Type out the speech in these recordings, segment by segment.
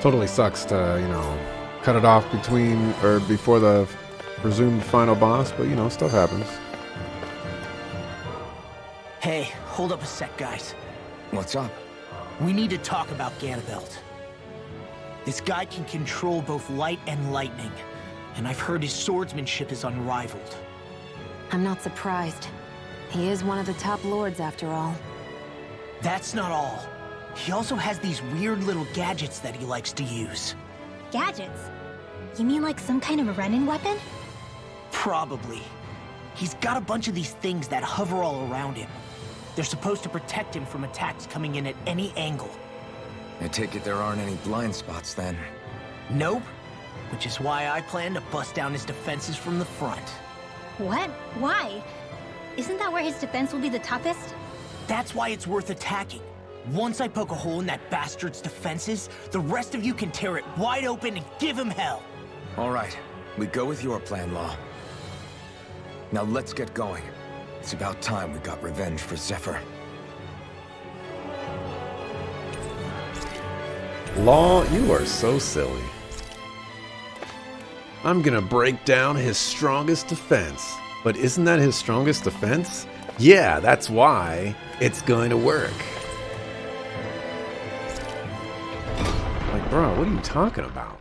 Totally sucks to, cut it off between or before the presumed final boss, but stuff happens. Hey, hold up a sec, guys. What's up? We need to talk about Ganabelt. This guy can control both light and lightning, and I've heard his swordsmanship is unrivaled. I'm not surprised. He is one of the top lords after all. That's not all. He also has these weird little gadgets that he likes to use. Gadgets? You mean like some kind of a Renin weapon? Probably. He's got a bunch of these things that hover all around him. They're supposed to protect him from attacks coming in at any angle. I take it there aren't any blind spots then. Nope. Which is why I plan to bust down his defenses from the front. What? Why? Isn't that where his defense will be the toughest? That's why it's worth attacking. Once I poke a hole in that bastard's defenses, the rest of you can tear it wide open and give him hell. All right, we go with your plan, Law. Now let's get going. It's about time we got revenge for Zephyr. Law, you are so silly. I'm gonna break down his strongest defense. But isn't that his strongest defense? Yeah, that's why it's going to work. Like, bro, what are you talking about?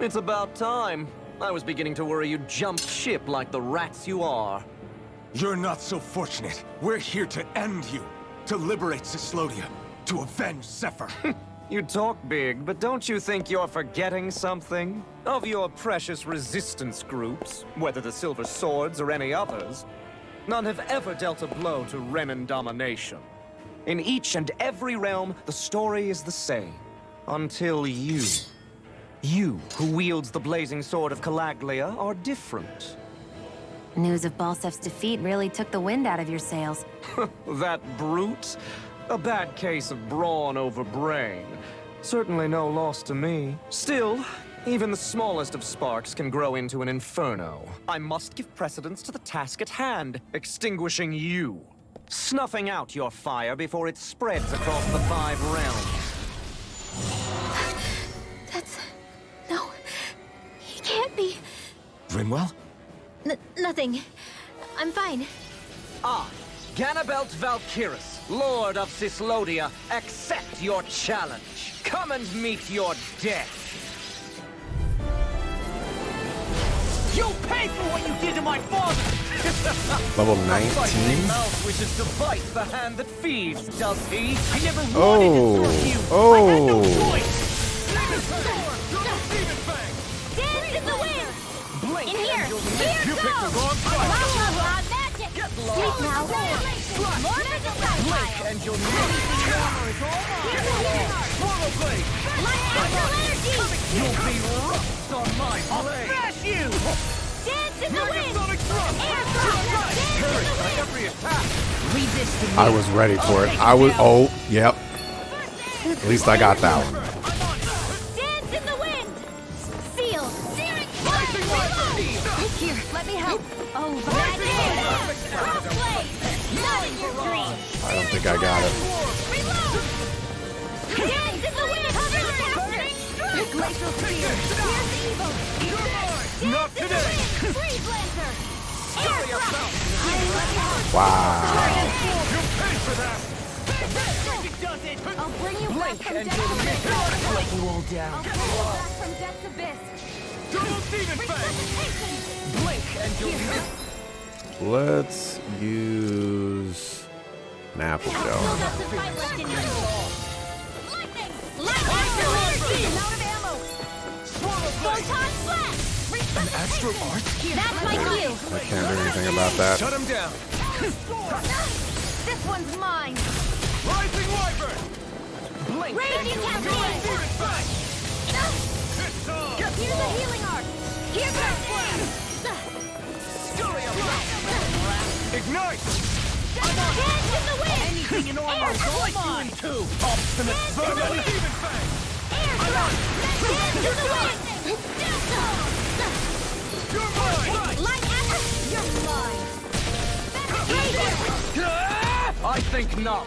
It's about time. I was beginning to worry you'd jumped ship like the rats you are. You're not so fortunate. We're here to end you. To liberate Cyslodia. To avenge Zephyr. You talk big, but don't you think you're forgetting something? Of your precious resistance groups, whether the Silver Swords or any others, none have ever dealt a blow to Renin domination. In each and every realm, the story is the same. Until you. You, who wields the blazing sword of Calaglia, are different. News of Balsef's defeat really took the wind out of your sails. That brute? A bad case of brawn over brain. Certainly no loss to me. Still, even the smallest of sparks can grow into an inferno. I must give precedence to the task at hand, extinguishing you. Snuffing out your fire before it spreads across the 5 realms. No. He can't be. Rinwell? Nothing. I'm fine. I, Ganabelt Valkyris, Lord of Cyslodia, accept your challenge. Come and meet your death. You'll pay for what you did to my father! Level My 19? mouth wishes to bite the hand that feeds, does he? I never wanted to serve you! I had no choice! Dance in the wind! Blink In here! and you'll Here you goes! picked the wrong Blah, fight. blah, blah, magic! Sleep now! More magic Blink and you'll never Swallow blade. Light astral energy! You'll be rocked on my blade. Smash you! Dance in the wind! Sonic drum. Air thrust! Dance in Parry the by wind! every attack. Leave this to me. I was ready for it. Oh, yep. At least I got that one. Dance in the wind! Seal! Reload! Here, let me help. Oh, magic! Crossblade! Not in your dreams! I don't think I got it. Reload! Dance in the wind! Cover the captain! Glacial spear! Here's evil! Not Dance in the today! wind! Freeze Lancer! Air thrust! Wow. You pay for that! I'll bring you back from and death's you'll abyss! Let you all down. I'll bring you back from death's abyss! Double demon fang! Resuscitation! Blink and you'll Let's use an apple Still gel. got some fight left in you! Lightning! Astral energy! I'm out of ammo! Photon flash! Astral art? That's my cue! I can't do anything about that. Shut him down! This one's mine! Rising Wyvern! blink and Raging you'll Cascade! Spirit fang! It's on! Here's a healing arc! Here's a flash! Ignite! Dance in the wind! Radiant armor is all mine! Obstinate vermin! You're mine! Light action! You're mine! I think not.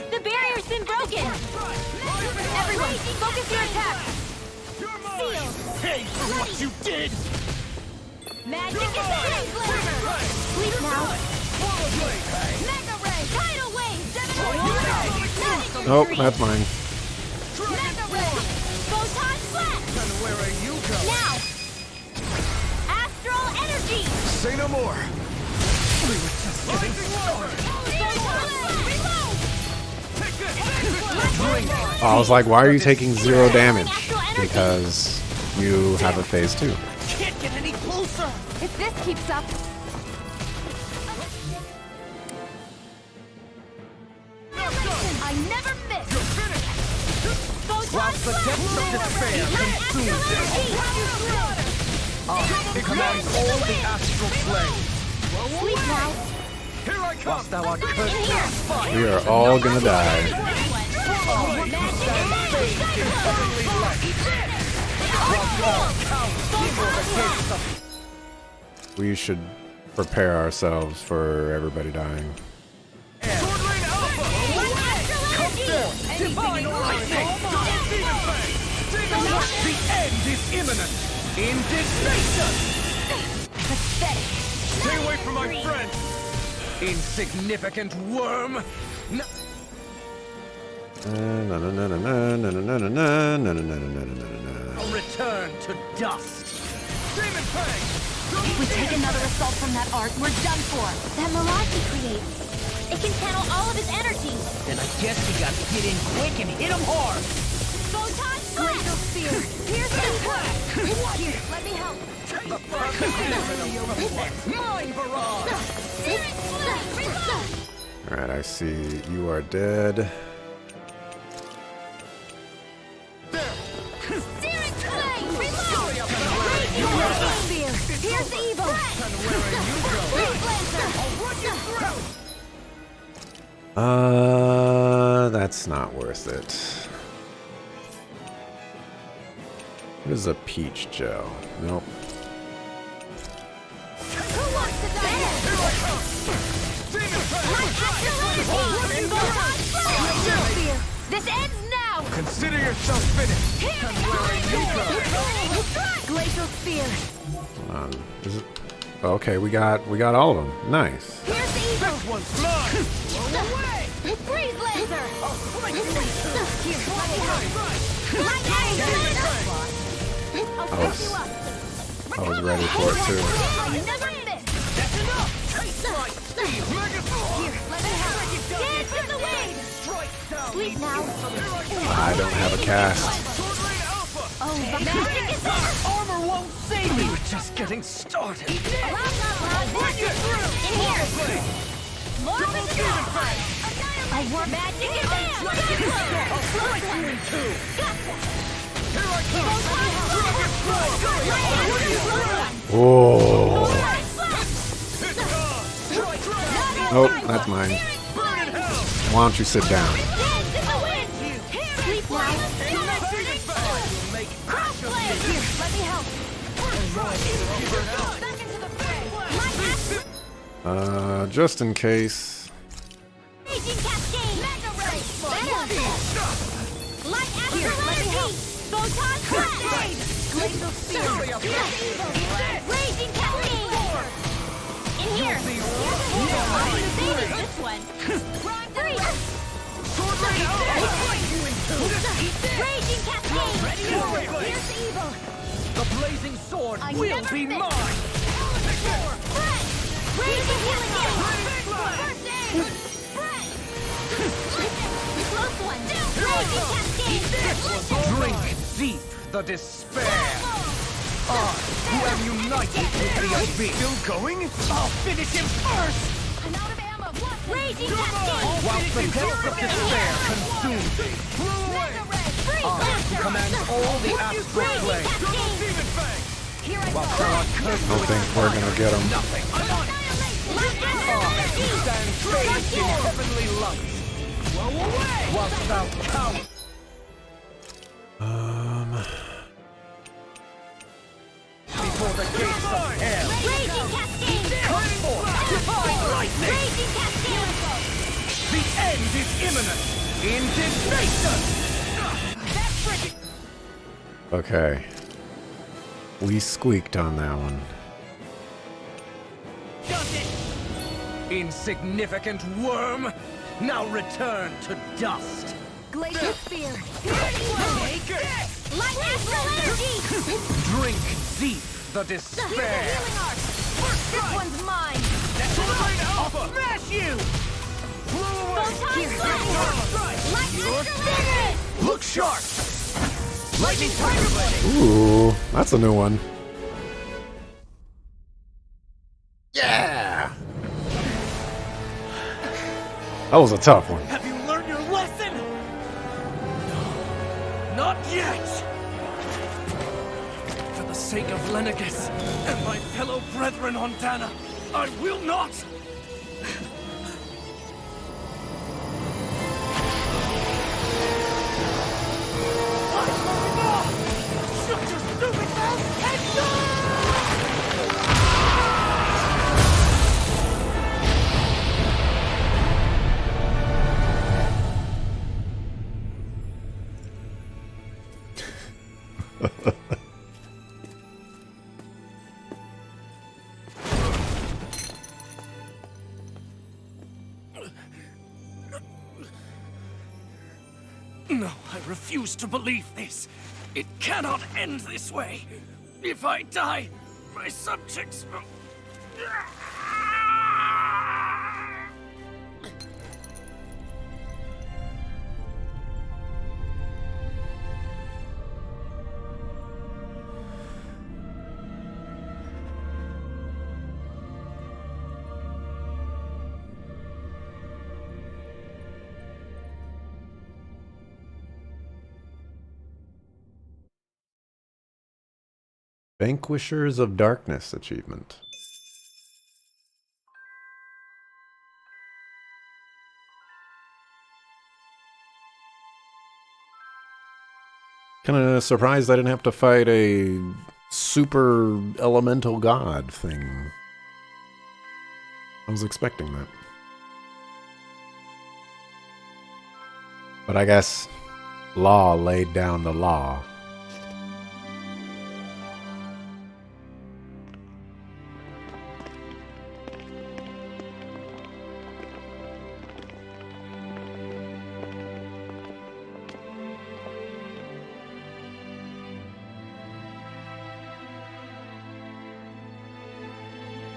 The barrier's been broken! Everyone, focus your attack! Seal! Pay for what you did! Magic is in! Sleep now! Mega Ray! Tidal Wave! Nope, that's mine. Mega Ray! Photon Flash! Where are you going? Now! Astral Energy! Say no more! Oh, I was like, why are you taking 0 damage? Because you have a phase 2. Can't get any closer! If this keeps up, I never miss! Photon Whilst the depths of despair consume them, I command all the astral plane. Sleep now! Here I come! Whilst thou art cursed In here! fire, We are all gonna die. We should prepare ourselves for everybody dying. divine lightning! The end is imminent! Indignation! Stay away from my friend! Insignificant worm! No. I'll return to dust! Demon Fang! If we take another assault from that arc, we're done for. That mirage he creates, it can channel all of his energy. Then I guess we gotta get in quick and hit him hard! Photon Glacial Spear! Here's the crack! Here, let me help. Mine barrage! Alright, I see you are dead. Searing Flame! Reload! Glacial Spear! Here's the evil! That's not worth it. What is a peach gel? Nope. Who wants to die? This ends now! Consider yourself finished! Glacial Spear! Hold on. Is it? Okay, we got all of them. Nice. Here's the evil! One's mine! Breeze Laser! Here, let me help! Light Action! I'll fix you up! I was ready for it too. I never miss! That's enough! Here, let me help! Dance in the wind! Sleep now! I don't have a cast. Oh, magic is there! Armor won't save me! We're just getting started! In here! More resistance! I work magic is there! I'll break you in two! Gotcha! Oh. Nope, that's mine. Why don't you sit down? Sleep now! Crossblade! Here, let me help! Back into the fray! Just in case. Raging Cascade! Mega Ray! Light Astral Energy! Photon Flash! Glacial Spear! Raging Cascade! In here! I'm saving this one! Freeze! Raging Cascade! Here's the evil! The blazing sword I will never be miss. mine! Breath! Raging Cascade! First aid! Breath! Close one! Raging Cascade! Drink deep the despair! I, who am united with the abyss, Still going? I'll finish him first! I'm out of ammo! Raging Cascade! whilst the depths of despair consume me. Mega Ray! Freeze I Laser! command all the astral Raging plane. Cascade! Here I Whilst go! thou art cursed Don't think we're gonna get him. nothing. Light Rise in heavenly light. Blow away! Whilst thou cower. Before the gates of hell. Raging Cascade! Come forth! Divine lightning! Raging Cascade! The end is imminent! Indignation! That's freaking... Okay. We squeaked on that one. Does it! Insignificant worm! Now return to dust! Glacier Spear! Light Astral Energy! Drink deep the Here's the despair! healing arc! This one's mine! Alpha! Smash you! Photon Slash! Light Astral Energy! Look sharp! Lightning Tiger Blade! Ooh, that's a new one. Yeah! That was a tough one. Have you learned your lesson? No, not yet! For the sake of Lenegis and my fellow brethren on Dana, I will not! Shut your stupid mouth and No, I refuse to believe this. It cannot end this way. If I die, my subjects will... Vanquishers of Darkness achievement. Kind of surprised I didn't have to fight a super elemental god thing. I was expecting that. But I guess law laid down the law.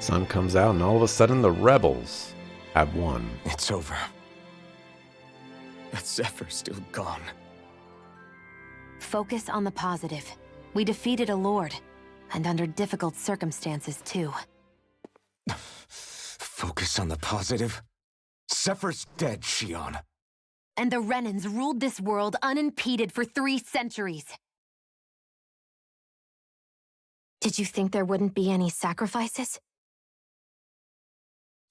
Sun comes out and all of a sudden the rebels have won. It's over. But Zephyr's still gone. Focus on the positive. We defeated a lord, and under difficult circumstances, too. Focus on the positive? Zephyr's dead, Shion. And the Renans ruled this world unimpeded for 3 centuries. Did you think there wouldn't be any sacrifices?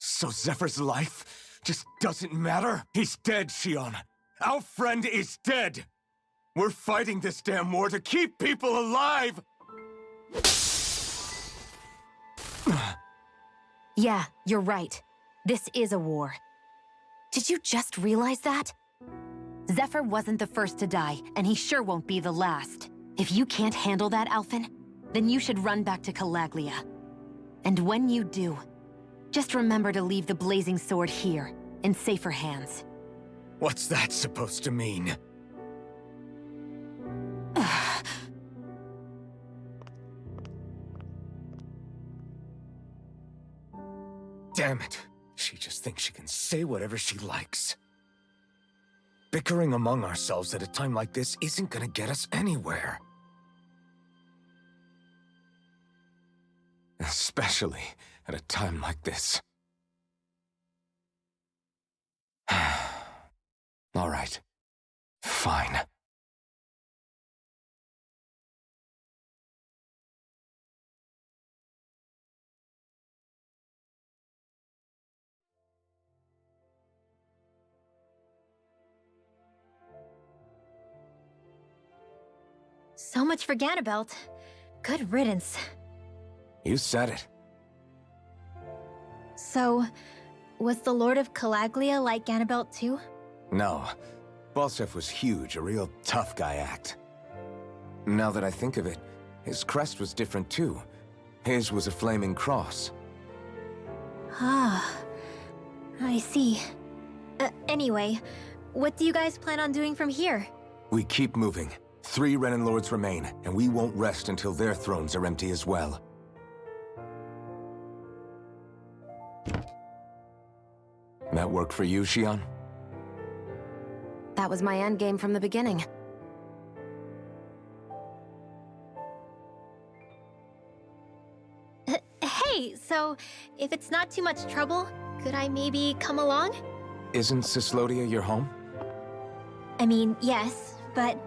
So Zephyr's life just doesn't matter? He's dead, Shion. Our friend is dead. We're fighting this damn war to keep people alive! Yeah, you're right. This is a war. Did you just realize that? Zephyr wasn't the first to die, and he sure won't be the last. If you can't handle that, Alphen, then you should run back to Calaglia. And when you do, just remember to leave the Blazing Sword here, in safer hands. What's that supposed to mean? Damn it. She just thinks she can say whatever she likes. Bickering among ourselves at a time like this isn't gonna get us anywhere. Especially at a time like this. All right. Fine. So much for Ganabelt. Good riddance. You said it. So, was the Lord of Calaglia like Ganabelt too? No. Balsef was huge, a real tough guy act. Now that I think of it, his crest was different too. His was a flaming cross. Ah, I see. Anyway, what do you guys plan on doing from here? We keep moving. 3 Renan Lords remain, and we won't rest until their thrones are empty as well. That work for you, Xion? That was my endgame from the beginning. Hey, so if it's not too much trouble, could I maybe come along? Isn't Cyslodia your home? I mean, yes, but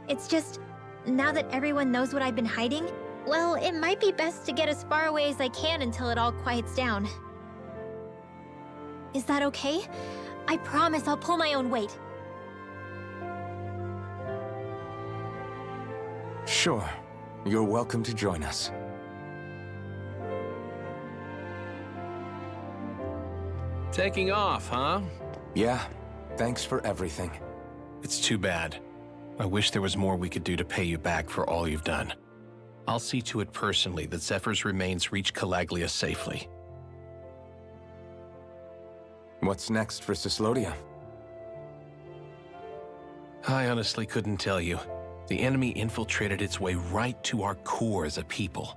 it's just, now that everyone knows what I've been hiding, well, it might be best to get as far away as I can until it all quiets down. Is that okay? I promise I'll pull my own weight. Sure. You're welcome to join us. Taking off, huh? Yeah. Thanks for everything. It's too bad. I wish there was more we could do to pay you back for all you've done. I'll see to it personally that Zephyr's remains reach Calaglia safely. What's next for Cyslodia? I honestly couldn't tell you. The enemy infiltrated its way right to our core as a people.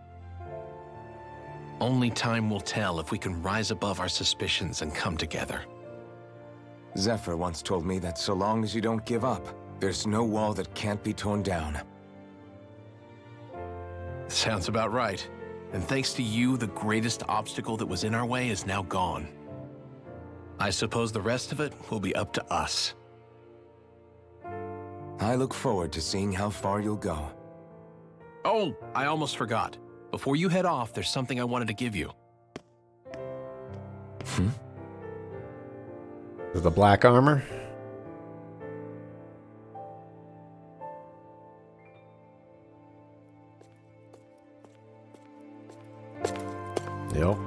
Only time will tell if we can rise above our suspicions and come together. Zephyr once told me that so long as you don't give up, there's no wall that can't be torn down. Sounds about right. And thanks to you, the greatest obstacle that was in our way is now gone. I suppose the rest of it will be up to us. I look forward to seeing how far you'll go. Oh, I almost forgot. Before you head off, there's something I wanted to give you. The black armor? Yep.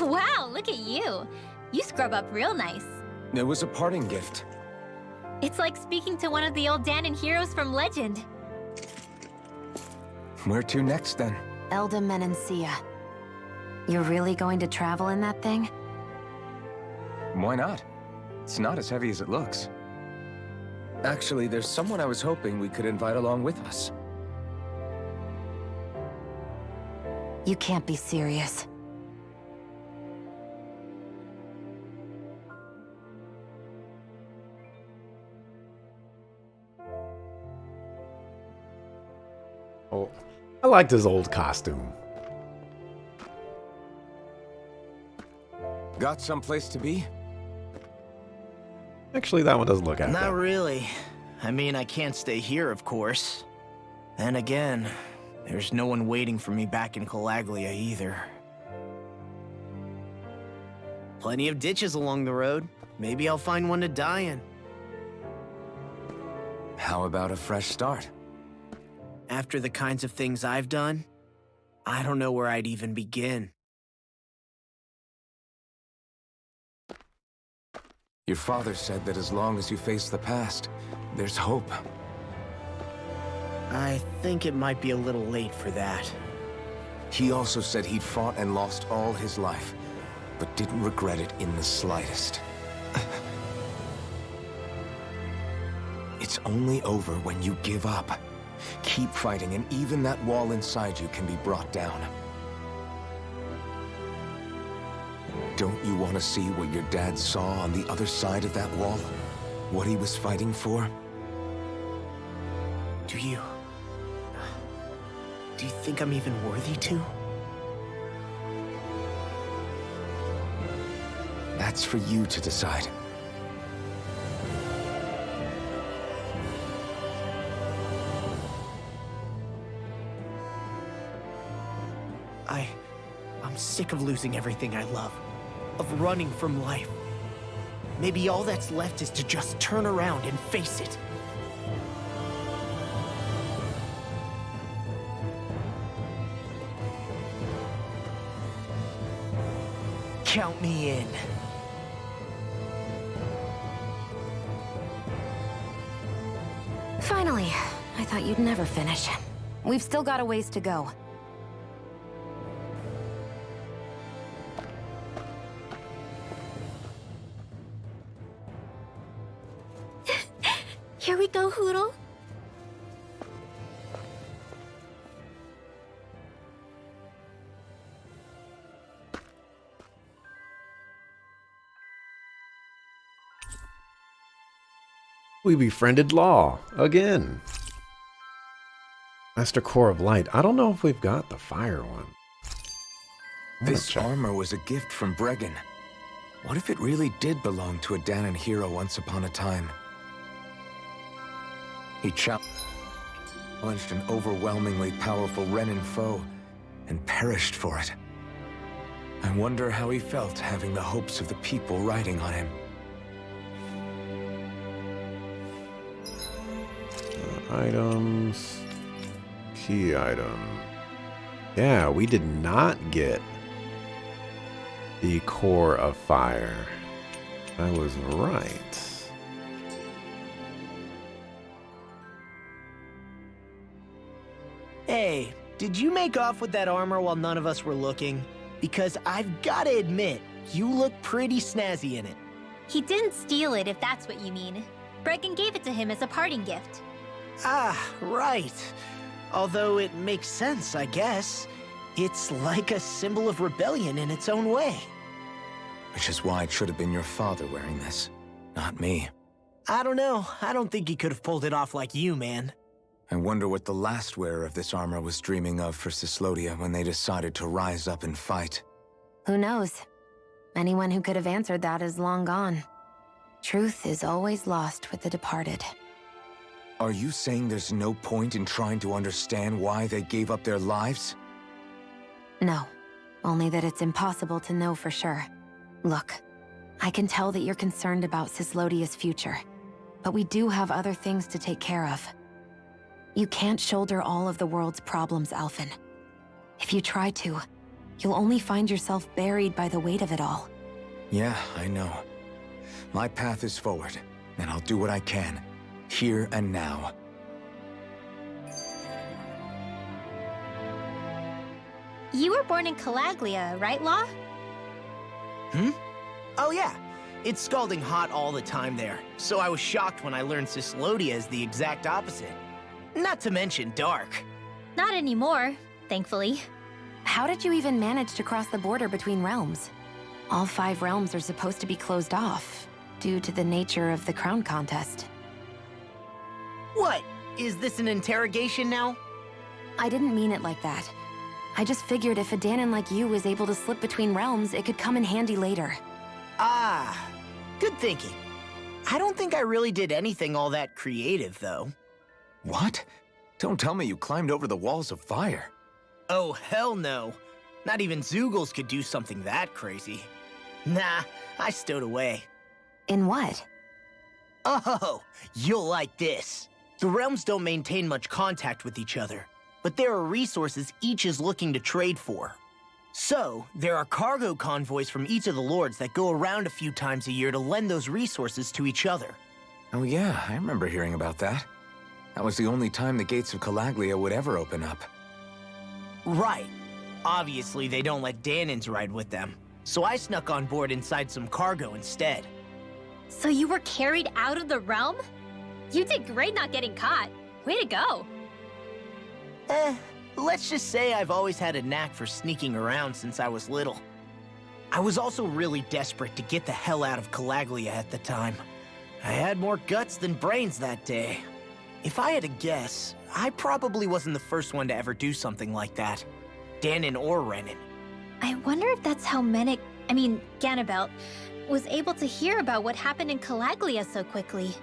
Wow, look at you. You scrub up real nice. It was a parting gift. It's like speaking to one of the old Danon heroes from legend. Where to next, then? Elda Menancia. You're really going to travel in that thing? Why not? It's not as heavy as it looks. Actually, there's someone I was hoping we could invite along with us. You can't be serious. Oh, I liked his old costume. Got someplace to be? Actually, that one doesn't look out Not bad. really. I mean, I can't stay here, of course. Then again, there's no one waiting for me back in Calaglia either. Plenty of ditches along the road. Maybe I'll find one to die in. How about a fresh start? After the kinds of things I've done, I don't know where I'd even begin. Your father said that as long as you face the past, there's hope. I think it might be a little late for that. He also said he'd fought and lost all his life, but didn't regret it in the slightest. It's only over when you give up. Keep fighting, and even that wall inside you can be brought down. Don't you want to see what your dad saw on the other side of that wall? What he was fighting for? Do you think I'm even worthy to? That's for you to decide. I'm sick of losing everything I love, of running from life. maybe all that's left is to just turn around and face it. Count me in. Finally, I thought you'd never finish. We've still got a ways to go. Here we go, Hootle. We befriended Law again. Master Core of Light. I don't know if we've got the fire one. This armor was a gift from Bregan. What if it really did belong to a Dahnan hero once upon a time? He challenged an overwhelmingly powerful Renan foe and perished for it. I wonder how he felt having the hopes of the people riding on him. Items. Key item. Yeah, we did not get the Core of Fire. I was right. Hey, did you make off with that armor while none of us were looking? Because I've gotta admit, you look pretty snazzy in it. He didn't steal it, if that's what you mean. Bregan gave it to him as a parting gift. Ah, right. Although it makes sense, I guess. It's like a symbol of rebellion in its own way. Which is why it should have been your father wearing this, not me. I don't know. I don't think he could have pulled it off like you, man. I wonder what the last wearer of this armor was dreaming of for Cyslodia when they decided to rise up and fight. Who knows? Anyone who could have answered that is long gone. Truth is always lost with the departed. Are you saying there's no point in trying to understand why they gave up their lives? No, only that it's impossible to know for sure. Look, I can tell that you're concerned about Cyslodia's future, but we do have other things to take care of. You can't shoulder all of the world's problems, Alphen. If you try to, you'll only find yourself buried by the weight of it all. Yeah, I know. My path is forward, and I'll do what I can. Here and now. You were born in Calaglia, right, Law? Oh yeah. It's scalding hot all the time there, so I was shocked when I learned Cyslodia is the exact opposite. Not to mention dark. Not anymore, thankfully. How did you even manage to cross the border between realms? All 5 realms are supposed to be closed off, due to the nature of the crown contest. What? Is this an interrogation now? I didn't mean it like that. I just figured if a Dahnan like you was able to slip between realms, it could come in handy later. Ah, good thinking. I don't think I really did anything all that creative, though. What? Don't tell me you climbed over the walls of fire. Oh, hell no. Not even Zeugles could do something that crazy. Nah, I stowed away. In what? Oh, you'll like this. The realms don't maintain much contact with each other, but there are resources each is looking to trade for. So, there are cargo convoys from each of the lords that go around a few times a year to lend those resources to each other. Oh yeah, I remember hearing about that. That was the only time the gates of Calaglia would ever open up. Right. Obviously, they don't let Dahnans ride with them, so I snuck on board inside some cargo instead. So you were carried out of the realm? You did great not getting caught. Way to go. Let's just say I've always had a knack for sneaking around since I was little. I was also really desperate to get the hell out of Calaglia at the time. I had more guts than brains that day. If I had to guess, I probably wasn't the first one to ever do something like that. Dahnan or Renan. I wonder if that's how Ganabelt, was able to hear about what happened in Calaglia so quickly.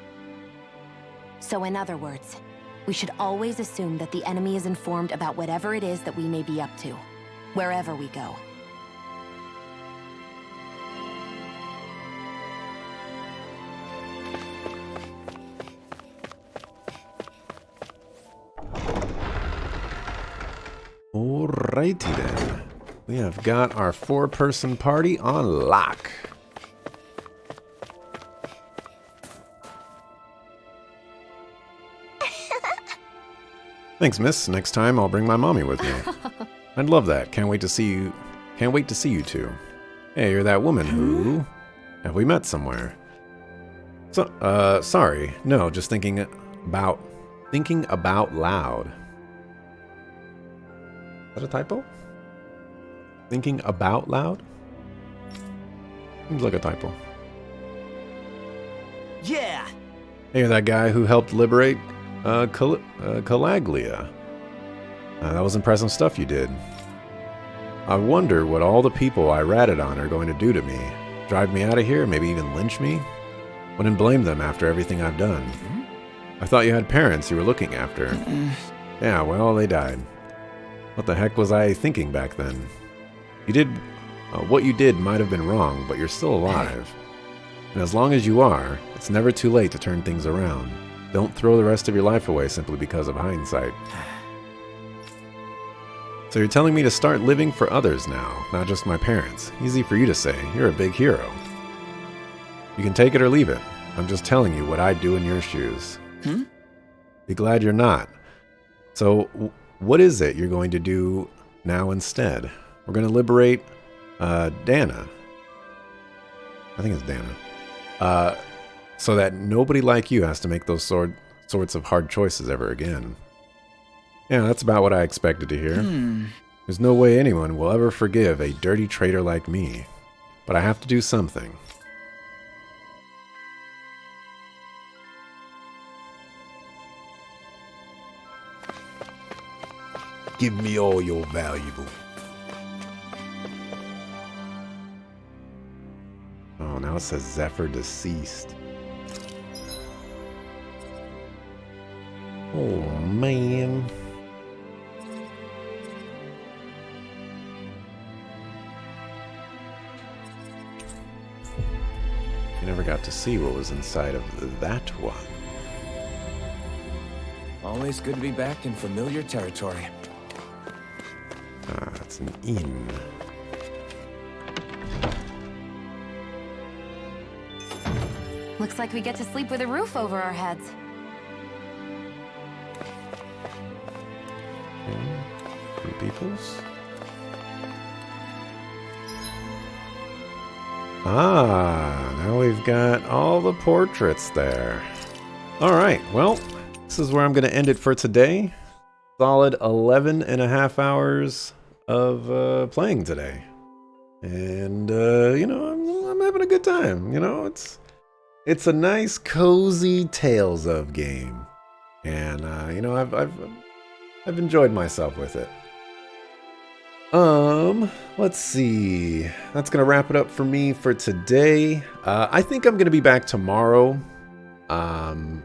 So in other words, we should always assume that the enemy is informed about whatever it is that we may be up to, wherever we go. Alrighty then. We have got our 4-person party on lock. Thanks, miss. Next time I'll bring my mommy with me. I'd love that. Can't wait to see you. Can't wait to see you two. Hey, you're that woman who... Have we met somewhere? So, sorry. No, just thinking about loud. Is that a typo? Thinking about loud? Seems like a typo. Yeah! Hey, you're that guy who helped liberate Calaglia. That was impressive stuff you did. I wonder what all the people I ratted on are going to do to me. Drive me out of here, maybe even lynch me? Wouldn't blame them after everything I've done. I thought you had parents you were looking after. Yeah, well, they died. What the heck was I thinking back then? You did... what you did might have been wrong, but you're still alive. And as long as you are, it's never too late to turn things around. Don't throw the rest of your life away simply because of hindsight. So you're telling me to start living for others now, not just my parents. Easy for you to say. You're a big hero. You can take it or leave it. I'm just telling you what I'd do in your shoes. Be glad you're not. So, what is it you're going to do now instead? We're going to liberate Dana. I think it's Dana. So that nobody like you has to make those sorts of hard choices ever again. Yeah, that's about what I expected to hear. There's no way anyone will ever forgive a dirty traitor like me. But I have to do something. Give me all your valuable. Oh, now it says Zephyr deceased. Oh, man. I never got to see what was inside of that one. Always good to be back in familiar territory. Ah, it's an inn. Looks like we get to sleep with a roof over our heads. Peoples. Ah, now we've got all the portraits there. All right, well, this is where I'm going to end it for today. Solid 11.5 hours of playing today. And, you know, I'm having a good time. You know, it's a nice, cozy Tales of game. And, you know, I've enjoyed myself with it. Let's see. That's gonna wrap it up for me for today. I think I'm gonna be back tomorrow.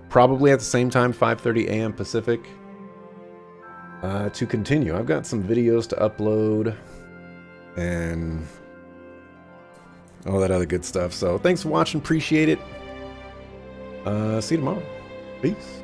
Probably at the same time, 5:30 a.m. Pacific. To continue. I've got some videos to upload and all that other good stuff. So thanks for watching. Appreciate it. See you tomorrow. Peace.